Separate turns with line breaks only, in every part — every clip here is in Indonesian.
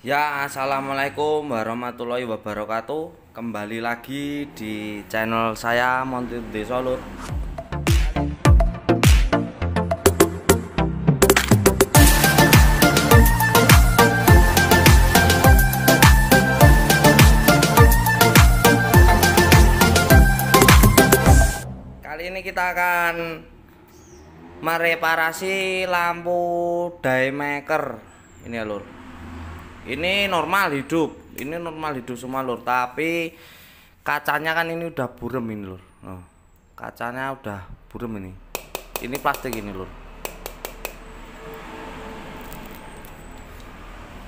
Ya, assalamualaikum warahmatullahi wabarakatuh. Kembali lagi di channel saya Montir Desa Lur. Kali ini kita akan mereparasi lampu daymaker ini ya Lur. Ini normal hidup semua Lur, tapi kacanya kan ini udah burem ini Lur. Kacanya udah burem ini. Ini plastik ini Lur.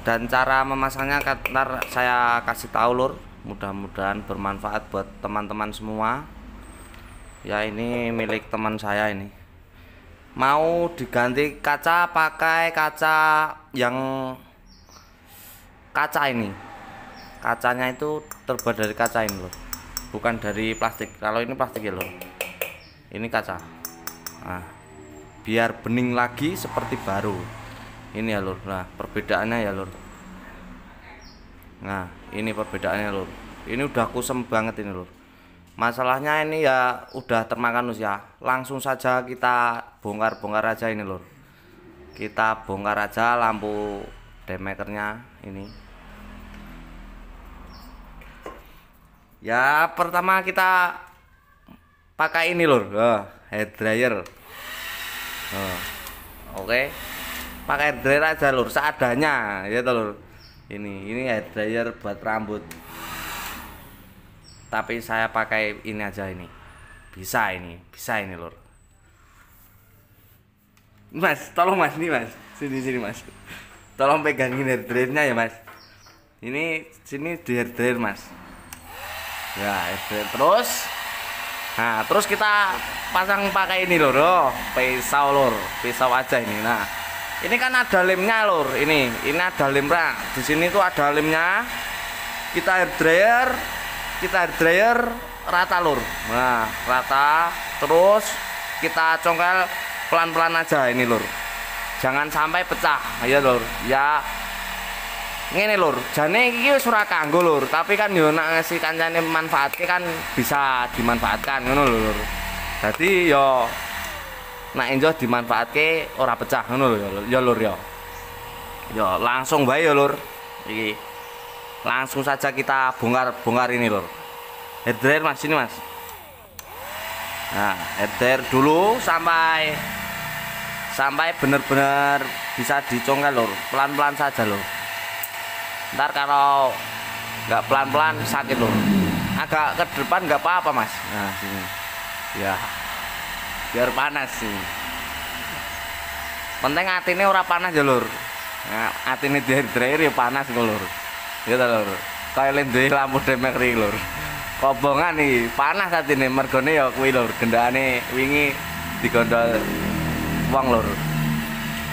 Dan cara memasangnya ntar saya kasih tahu Lur. Mudah-mudahan bermanfaat buat teman-teman semua. Ya, ini milik teman saya ini. Mau diganti kaca pakai kaca yang kaca ini, kacanya itu terbuat dari kaca ini loh, bukan dari plastik. Kalau ini plastik ya loh, ini kaca. Nah, biar bening lagi seperti baru ini ya lur. Nah, perbedaannya ya lur. Nah, ini perbedaannya lur. Ini udah kusem banget ini lur. Masalahnya ini ya udah termakan usia. Langsung saja kita bongkar-bongkar aja ini lur. Kita bongkar aja lampu daymakernya ini. Ya, pertama kita pakai ini lur, hair dryer. Oke, pakai hair dryer aja lur, seadanya ya lur. Ini hair dryer buat rambut. Tapi saya pakai ini aja ini. Bisa ini lur. Mas, tolong mas, nih mas, sini mas. Tolong pegangin hair dryernya ya mas. Ini sini di hair dryer mas. Ya, terus. Nah, terus kita pasang pakai ini lur. Pisau lur, pisau aja ini. Nah, ini kan ada lemnya lur. Ini ada lemnya. Di sini tuh ada lemnya. Kita hair dryer rata lur. Nah, rata. Terus kita congkel pelan-pelan aja ini lur. Jangan sampai pecah. Ya lur. Ya ngene lur, jane iki wis ora kanggo lur, tapi kan yo nek ngasih kancane manfaatke kan bisa dimanfaatkan ngono lho lur. Dadi yo nek enjoh dimanfaatke ora pecah ngono lho ya lur ya. Yo langsung bae yo lur. Iki. Langsung saja kita bongkar ini lur. Hair dryer mas ini mas. Nah, hair dryer dulu sampai bener-bener bisa dicongkel lur. Pelan-pelan saja lur. Ntar kalau nggak pelan-pelan sakit loh. Agak ke depan nggak apa-apa mas. Nah sini ya, biar panas sih. Penting atine ora panas ya lur. Nah, atine di hair dryer ya panas kok lur. Ya lur. Kayak lendhe lampu daymaker iki lur. Kobongan nih panas atine mergone ya kuwi lur. Gendane wingi digondol wong lur.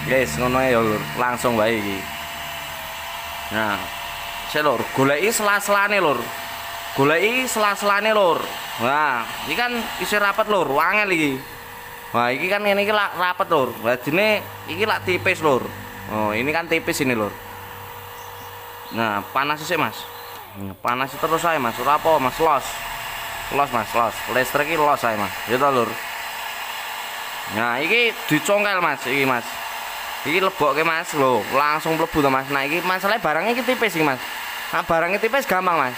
Guys, ngono ya lur. Langsung wae iki. Nah, lur, goleki sela-selane lur. Nah, iki kan isih rapet lur, wangel iki. Wah, iki kan ngene iki lak rapet lur. Wajine iki lak tipis lur. Oh, ini kan tipis ini lur. Nah, panas sih mas. Panas terus ae mas. Ora apa mas, los. Los mas, los. Listrik iki los ae mas. Ya to lur. Nah, iki dicongkel mas, iki mas. Iki lebokke mas lho, langsung mlebu to mas. Nah iki masalahnya barangnya iki tipis iki mas. Nah barangnya tipis gampang mas.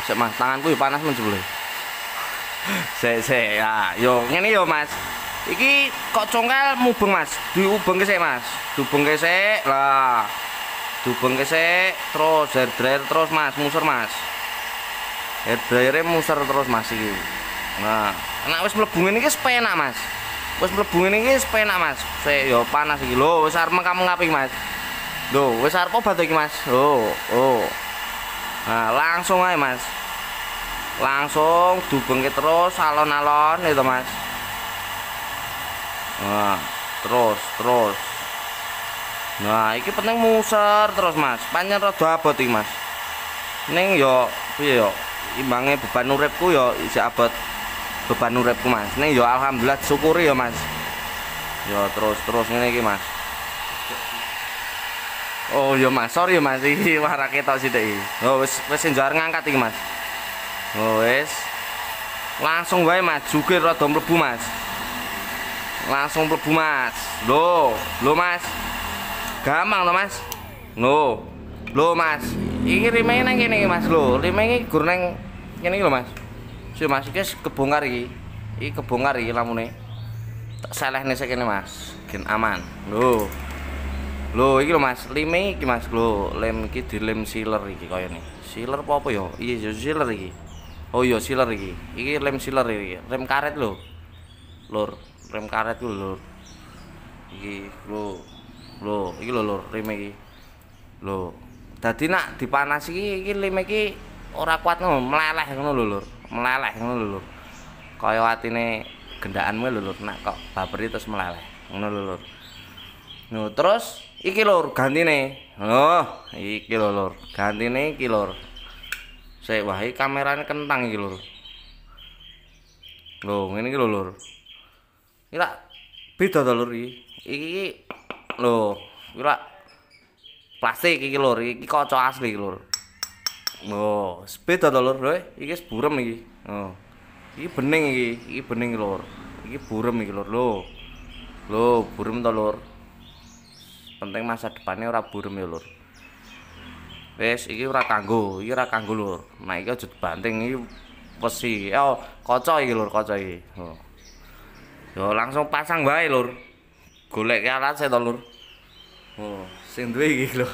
Sik mas, tanganku yo panas men jebule. Sik ya, yo ngene yo mas. Iki kok congkel mubeng mas. Diubengke sik mas. Diubengke sik. Lah. Diubengke sik terus hair dryer terus mas, muser mas. Hair dryer muser terus mas iki. Nah, nek wis mlebu ngene iki penak mas. Wis mlebu ngene iki penak mas. Sik yo panas iki lho, wis arep kamu ngapi mas. Lho, wis arep obat iki mas. Oh. Nah, langsung ae mas. Langsung dubengke terus alon-alon itu mas. Nah, terus. Nah, iki penting muser terus mas. Pancen rada abot iki mas. Ning yo piye yo imbange beban uripku yo isih abot. Beban uripku mas. Nih ya alhamdulillah syukuri ya mas. Ya terus ngene iki mas. Oh ya Mas, sorry ya Mas, iki wara ketok sithik iki. Oh wis njar ngangkat iki Mas. Oh wis. Langsung wae Mas, jugir rada mlebu Mas. Langsung mlebu Mas. Lho Mas. Gampang to Mas. Lho Mas. Iki rimenge nang kene iki Mas. Lho, rimenge gur nang kene iki lho Mas. Si Mas iki kebongkar iki. Iki kebongkar iki lamune. Tak selehne sik kene Mas. Gen aman. Lho iki lho Mas, lime iki Mas. Lho, lem iki dilem sealer iki kayane. Sealer apa ya? Iya, sealer iki. Oh iya, sealer iki. Iki lem sealer iki. Rem karet lho. Lur, rem karet ku lur. Iki lho, iki lho lur, rem iki. Lho. Dadi nak dipanas iki lem iki ora kuat ngono, meleleh ngono lho lur. Meleleh ngono lho lur. Kaya atine gendakanmu lho lur, nak kok baberi terus meleleh. Ngono lho lur. No, terus iki lur gantine. Oh, iki lho lur. Gantine iki lur. Sik wah iki kamerane kentang iki lur. Lho, ngene iki lho lur. Iki lak beda to lur iki. Iki lho, iki lak plastik iki lur, iki kaca asli iki lur. Oh, beda to lur, iki burem iki. Oh. Iki bening iki bening lur. Iki burem iki lur. Lho, burem to lur. Penting masa depannya ora burem ya lur. Wes iki ora kanggo lur. Nah iki aja dibanting iki besi. Oh, kaca iki lur, kaca iki. Oh. Yo langsung pasang wae lur. Golek alat to lur. Oh, sing duwe iki lho.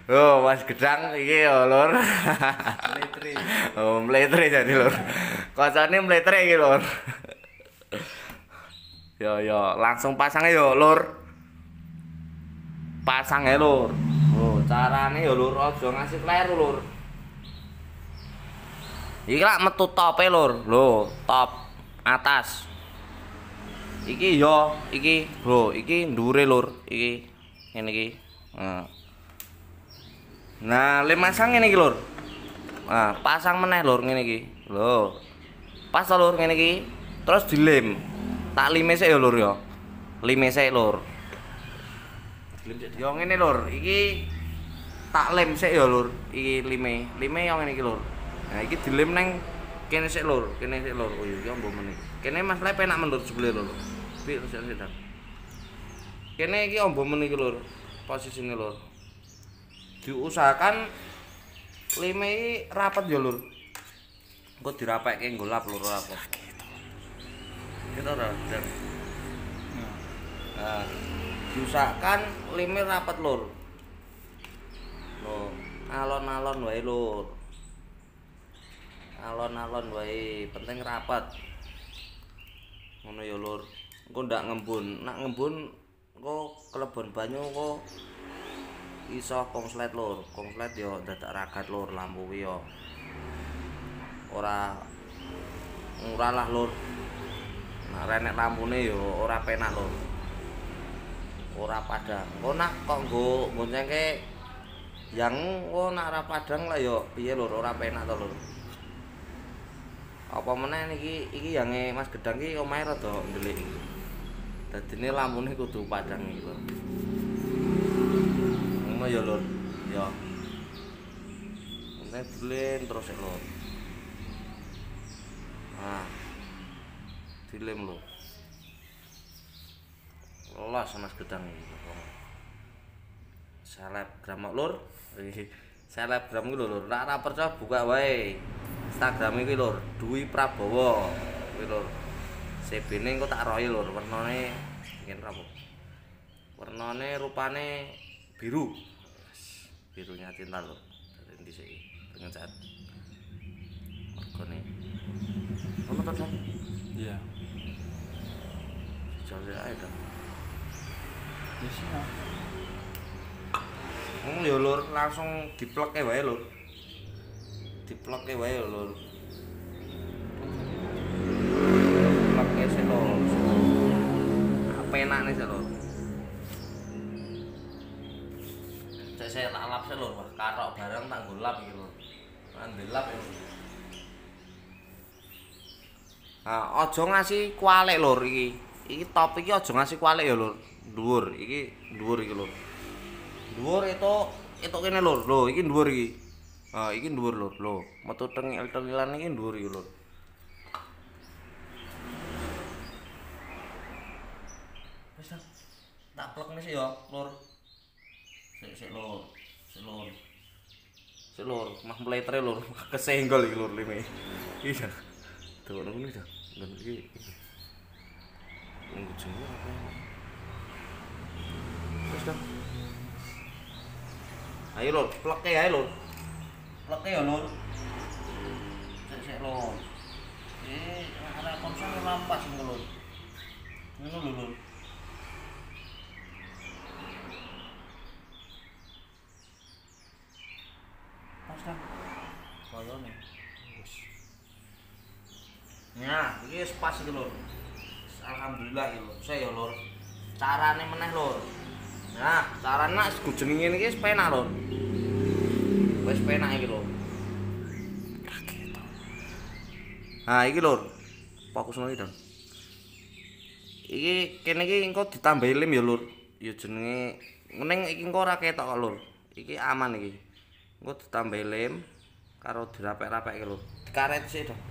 Oh, Mas Gedang iki ya lur. Mletre. Oh, mletre jadi lur. Kacane mletre iki lur. Yo langsung pasang yo lur. Pasang ya lur. Oh, carane ya lur aja ngasih kleru lur. Iki lak metu tope lur. Lho, top atas. Iki yo, iki bro, iki ndure lur. Iki ngene iki. Nah, lem masang ngene iki lur. Nah, pasang meneh lur ngene iki. Lho. Pas to lur ngene iki. Terus dilem. Tak lime sik ya lur ya. Lime sik lur. Yo ngene lur, iki tak lem sik ya lur, iki lime yo ngene iki lur. Nah iki dilem nang kene sik lur, Oh iya mbok meneh. Kene Mas lep enak men lur jebule lur. Pik sik. Kene iki ombo men iki lur, posisine lur. Diusahakan lime iki rapet ya lur. Engko dirapekke nggo lap lur ora apa. Kita ora. Nah, diusahakan lime rapet lur. Loh, alon-alon wae lur. Alon-alon wae, penting rapet. Ngono ya lur. Engko ndak ngembun. Nak ngembun engko kelebon banyu engko iso konslet lur. Konslet yo dadak ragat lur lampu kuwi yo. Ora murah lah lur. Nah, renek lampune yo ora penak lur. Ora padang. Engko nak kok nggo ngoncengke yang engko nak ora padang lah yo piye lur ora penak to lur. Apa meneh iki yange Mas Gedang iki omahe rada ndelik iki. Dadine lampune kudu padang iki lur. Ngono ya lur. Ya. Nek dilem terus lur. Nah. Dilem lur. Los Mas Gedang iki. Selebgram lur. Selebgram iki lur. Nek ora percaya buka wae. Instagram iki lur, Dwi Prabowo. Kuwi lur. CB-ne engko tak rohi lur, wernane ngene apa? Warnane rupane biru. Birunya cinta lur. Dari dhisik iki dengan cat. Mergone. Ono to, Dan?
Iya.
Jare ae dong.
Ya siap.
Ya lur, langsung diplekke wae lur. Diplekke wae lur. Plekke sik lur. Penake sik lur. Saya tak lap sik lur, wah karok bareng tak nggo lap iki lur. Ndelap ya. Ah, aja ngasih kualik lur iki. Iki top iki aja ngasih kualik ya lur. Dhuwur iki lur. Dhuwur itu kene lur. Lho, iki dhuwur iki. Ah, iki dhuwur lur. Lho, metu tengil-tengilan iki dhuwur iki lur. Wis tak plekne sih ya, lur. Sik lur. Sik lur. Sik lur, mah mletre lur. Kesenggol iki lur lime. Iya. Tuh ngono iki. Dan iki. Nunggu jenenge apa? Wis dah. Ayo lur, pleke ae lur. Pleke ya lur. Sik lur. Ada konsen rampas ngono lur. Ngono lho lur. Pas kan. Koyone. Wis. Nah, iki wis pas iki lur. Alhamdulillah iki lur. Saya ya lur. Carane meneh lur. Nah, carane nek gujeng ngene iki wis penak lur. Wis penak iki lur. Nah, iki lur. Fokusno iki, Dong. Iki kene iki engko ditambahi lem ya lur. Ya jenenge meneng iki engko ora ketok kok lur. Iki aman iki. Engko ditambahi lem karo dirapek-rapek iki lur. Dikaret sik, Dong.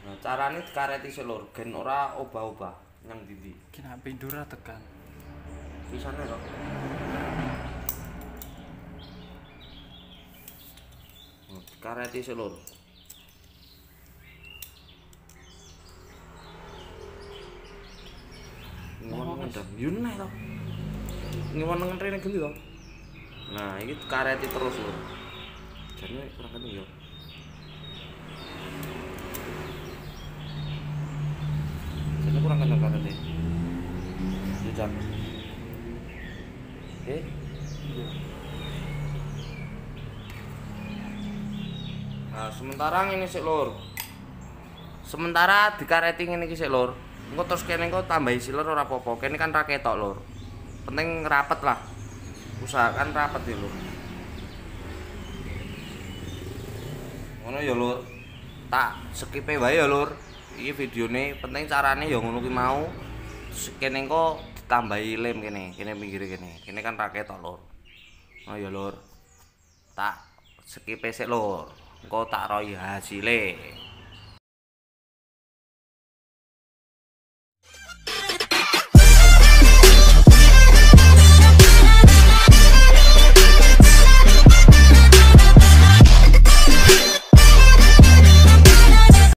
Nah, carane dikareti sik lur, gen ora obah-obah nang ndi-ndi.
Kena pindur ra tekan.
Pisane kok. Oh, dikareti sik lur. Ngono ndang. Yo nek to. Ngiwon rene gendi to. Nah, iki dikareti terus lur. Jane kurang kening yo. Jane kurang kening karete. Yo jan. Oke. Nah, sementara ngene sik lur. Sementara dikareti ngene iki sik lur. Engko terus kene engko tambahi siler ora apa-apa. Kene kan ra ketok lur. Penting rapet lah. Usahakan rapet ya lur. Ngono ya lur. Tak skipe wae ya lur. Iki videone penting carane ya ngono ki mau. Kene engko ditambahi lem kene, kene pinggire kene. Kene kan ra ketok lur. Oh ya lur. Tak skipe sik lur. Engko tak royi hasile.